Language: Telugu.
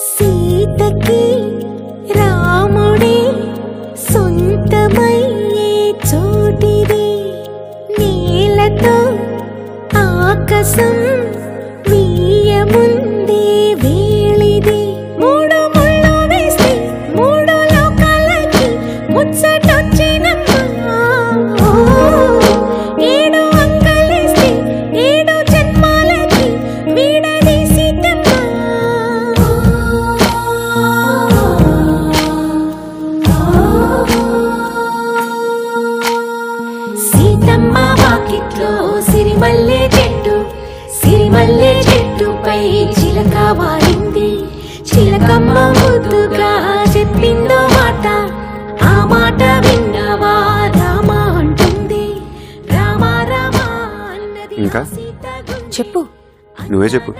సీతకి రాముడే సొంతమయ్యే చోటిది నేలతో ఆకాశం వీయముందే వేళిది మూడు ముళ్ళు వేస్తే మూడు లోకాలకి ముచ్చటొచ్చినమ్మా ఏడు అంకలేస్తే ఏడు జన్మాలకి వీడదీసితమ్మా సీతమ్మ వాకిట్లో సిరిమల్లె చెట్టుపై చిలక వారింది చిలకమ్మ ముద్దుగా చెప్పిందో మాట ఆ మాట విన్నవా రామ అంటుంది రామ రామ అన్నది ఇంకా చెప్పు నువ్వే చెప్పు